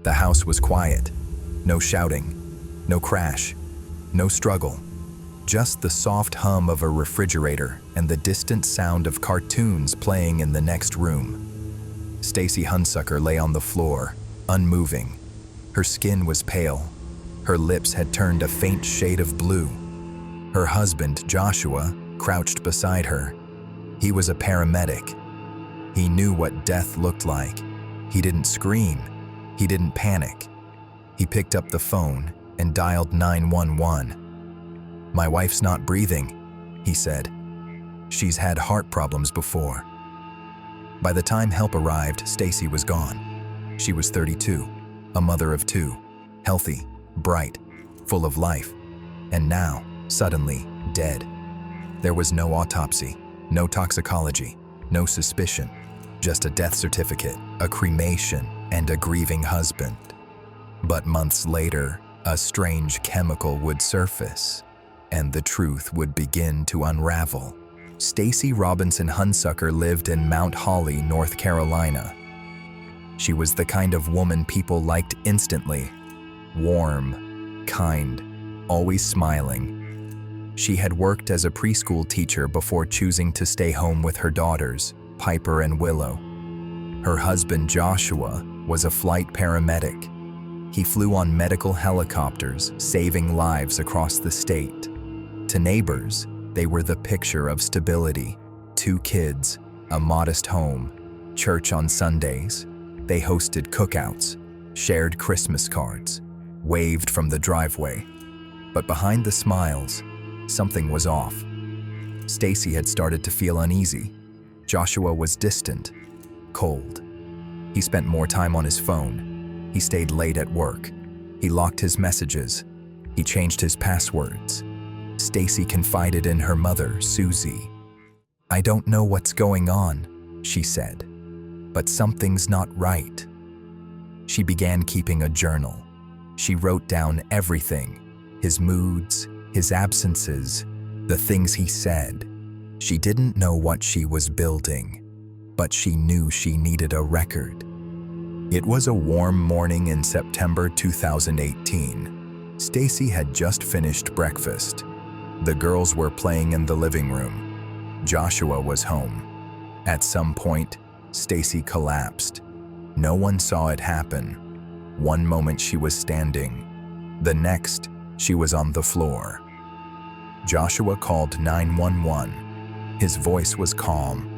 The house was quiet. No shouting, no crash, no struggle. Just the soft hum of a refrigerator and the distant sound of cartoons playing in the next room. Stacy Hunsucker lay on the floor, unmoving. Her skin was pale. Her lips had turned a faint shade of blue. Her husband, Joshua, crouched beside her. He was a paramedic. He knew what death looked like. He didn't scream. He didn't panic. He picked up the phone and dialed 911. "My wife's not breathing," he said. "She's had heart problems before." By the time help arrived, Stacy was gone. She was 32, a mother of two, healthy, bright, full of life, and now, suddenly, dead. There was no autopsy, no toxicology, no suspicion, just a death certificate, a cremation, and a grieving husband. But months later, a strange chemical would surface, and the truth would begin to unravel. Stacy Robinson Hunsucker lived in Mount Holly, North Carolina. She was the kind of woman people liked instantly. Warm, kind, always smiling. She had worked as a preschool teacher before choosing to stay home with her daughters, Piper and Willow. Her husband, Joshua, was a flight paramedic. He flew on medical helicopters, saving lives across the state. To neighbors, they were the picture of stability. 2 kids, a modest home, church on Sundays. They hosted cookouts, shared Christmas cards, waved from the driveway. But behind the smiles, something was off. Stacy had started to feel uneasy. Joshua was distant, cold. He spent more time on his phone. He stayed late at work. He locked his messages. He changed his passwords. Stacy confided in her mother, Susie. "I don't know what's going on," she said, "but something's not right." She began keeping a journal. She wrote down everything, his moods, his absences, the things he said. She didn't know what she was building, but she knew she needed a record. It was a warm morning in September 2018. Stacy had just finished breakfast. The girls were playing in the living room. Joshua was home. At some point, Stacy collapsed. No one saw it happen. One moment she was standing. The next, she was on the floor. Joshua called 911. His voice was calm.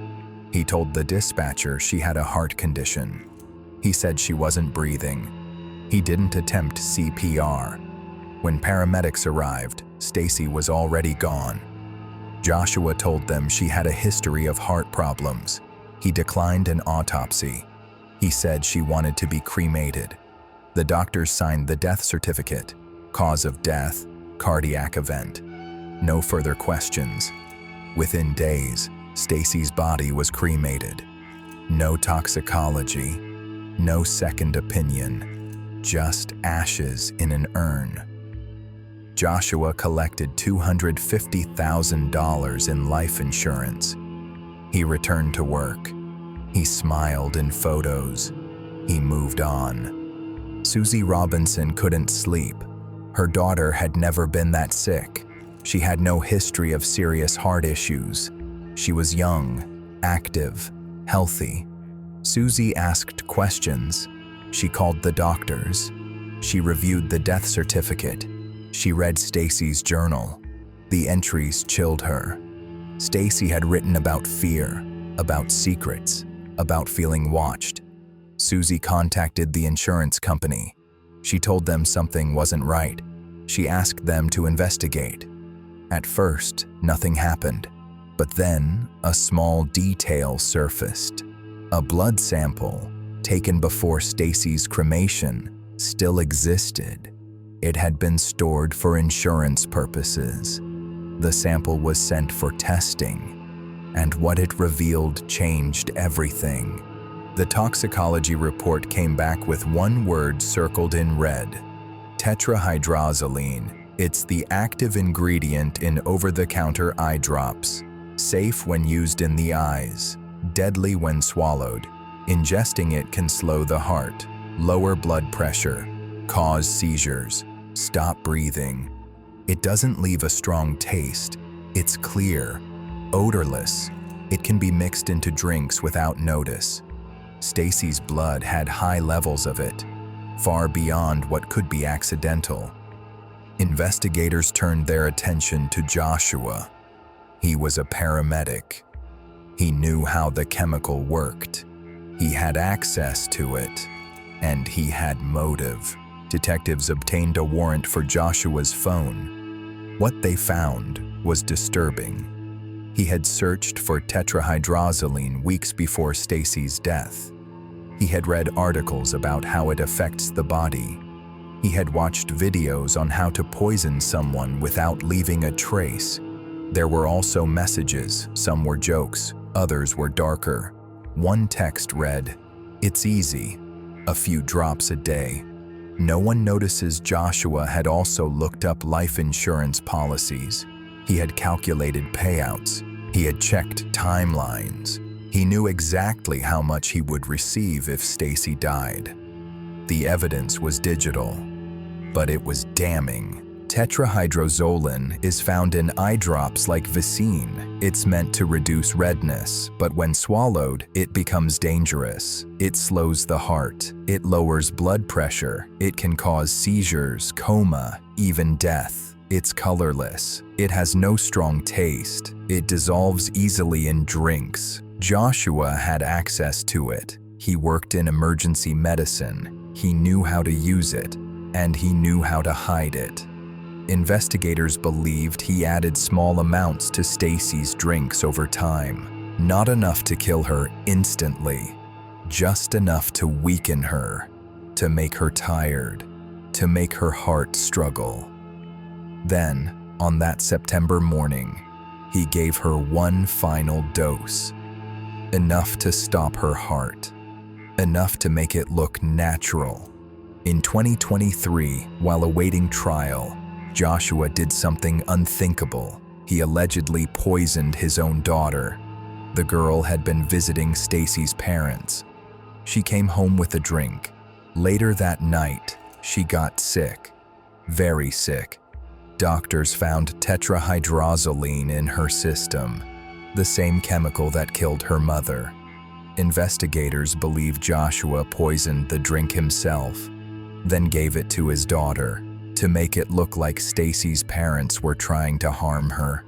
He told the dispatcher she had a heart condition. He said she wasn't breathing. He didn't attempt CPR. When paramedics arrived, Stacy was already gone. Joshua told them she had a history of heart problems. He declined an autopsy. He said she wanted to be cremated. The doctors signed the death certificate. Cause of death, cardiac event. No further questions. Within days, Stacy's body was cremated. No toxicology, no second opinion, just ashes in an urn. Joshua collected $250,000 in life insurance. He returned to work. He smiled in photos. He moved on. Susie Robinson couldn't sleep. Her daughter had never been that sick. She had no history of serious heart issues. She was young, active, healthy. Susie asked questions. She called the doctors. She reviewed the death certificate. She read Stacy's journal. The entries chilled her. Stacy had written about fear, about secrets, about feeling watched. Susie contacted the insurance company. She told them something wasn't right. She asked them to investigate. At first, nothing happened. But then, a small detail surfaced. A blood sample, taken before Stacy's cremation, still existed. It had been stored for insurance purposes. The sample was sent for testing, and what it revealed changed everything. The toxicology report came back with one word circled in red: tetrahydrozoline. It's the active ingredient in over-the-counter eye drops. Safe when used in the eyes, deadly when swallowed. Ingesting it can slow the heart. lower blood pressure, cause seizures, stop breathing. It doesn't leave a strong taste. It's clear, odorless. It can be mixed into drinks without notice. Stacy's blood had high levels of it, far beyond what could be accidental. Investigators turned their attention to Joshua. He was a paramedic. He knew how the chemical worked. He had access to it, and he had motive. Detectives obtained a warrant for Joshua's phone. What they found was disturbing. He had searched for tetrahydrozoline weeks before Stacy's death. He had read articles about how it affects the body. He had watched videos on how to poison someone without leaving a trace. There were also messages. Some were jokes, others were darker. One text read, "It's easy, a few drops a day." No one notices Joshua had also looked up life insurance policies. He had calculated payouts. He had checked timelines. He knew exactly how much he would receive if Stacy died. The evidence was digital, but it was damning. Tetrahydrozoline is found in eye drops like Visine. It's meant to reduce redness, but when swallowed, it becomes dangerous. It slows the heart. It lowers blood pressure. It can cause seizures, coma, even death. It's colorless. It has no strong taste. It dissolves easily in drinks. Joshua had access to it. He worked in emergency medicine. He knew how to use it, and he knew how to hide it. Investigators believed he added small amounts to Stacy's drinks over time. Not enough to kill her instantly, just enough to weaken her, to make her tired, to make her heart struggle. Then, on that September morning, he gave her one final dose. Enough to stop her heart. Enough to make it look natural. In 2023, while awaiting trial, Joshua did something unthinkable. He allegedly poisoned his own daughter. The girl had been visiting Stacy's parents. She came home with a drink. Later that night, she got sick. Very sick. Doctors found tetrahydrozoline in her system, the same chemical that killed her mother. Investigators believe Joshua poisoned the drink himself, then gave it to his daughter to make it look like Stacy's parents were trying to harm her,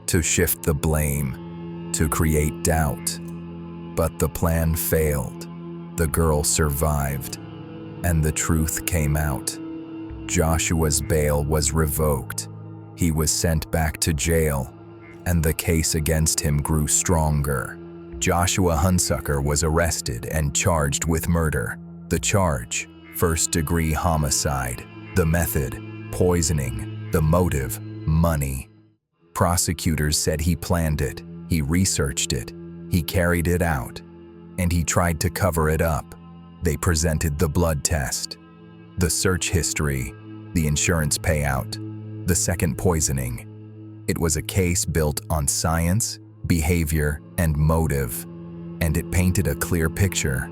to shift the blame, to create doubt. But the plan failed. The girl survived, and the truth came out. Joshua's bail was revoked. He was sent back to jail, and the case against him grew stronger. Joshua Hunsucker was arrested and charged with murder. The charge, first-degree homicide. The method, poisoning. The motive, money. Prosecutors said he planned it, he researched it, he carried it out, and he tried to cover it up. They presented the blood test, the search history, the insurance payout, the second poisoning. It was a case built on science, behavior, and motive, and it painted a clear picture.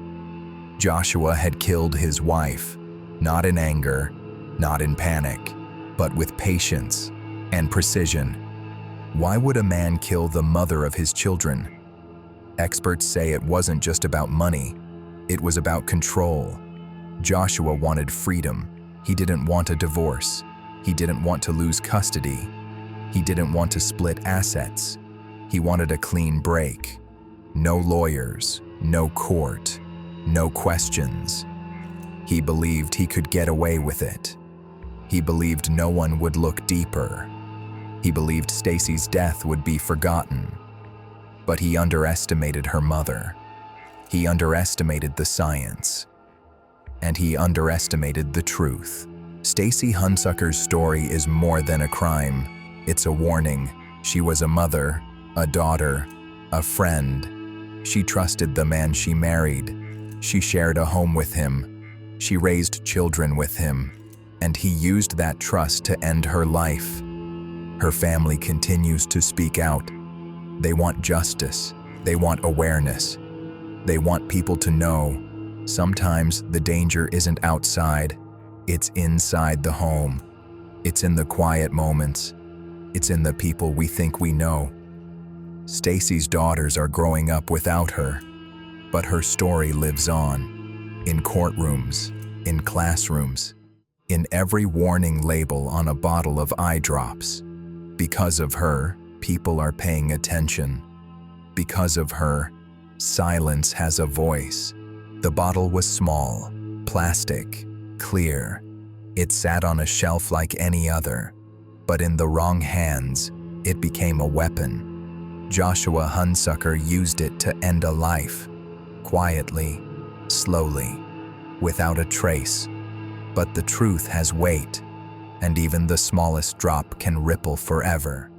Joshua had killed his wife, not in anger, not in panic, but with patience and precision. Why would a man kill the mother of his children? Experts say it wasn't just about money, it was about control. Joshua wanted freedom. He didn't want a divorce. He didn't want to lose custody. He didn't want to split assets. He wanted a clean break. No lawyers, no court, no questions. He believed he could get away with it. He believed no one would look deeper. He believed Stacy's death would be forgotten. But he underestimated her mother. He underestimated the science. And he underestimated the truth. Stacy Hunsucker's story is more than a crime. It's a warning. She was a mother, a daughter, a friend. She trusted the man she married. She shared a home with him. She raised children with him. And he used that trust to end her life. Her family continues to speak out. They want justice. They want awareness. They want people to know Sometimes the danger isn't outside, it's inside the home. It's in the quiet moments. It's in the people we think we know. Stacy's daughters are growing up without her, but her story lives on. In courtrooms, in classrooms, in every warning label on a bottle of eye drops. Because of her, people are paying attention. Because of her, silence has a voice. The bottle was small, plastic, clear. It sat on a shelf like any other, but in the wrong hands, it became a weapon. Joshua Hunsucker used it to end a life, quietly, slowly, without a trace. But the truth has weight, and even the smallest drop can ripple forever.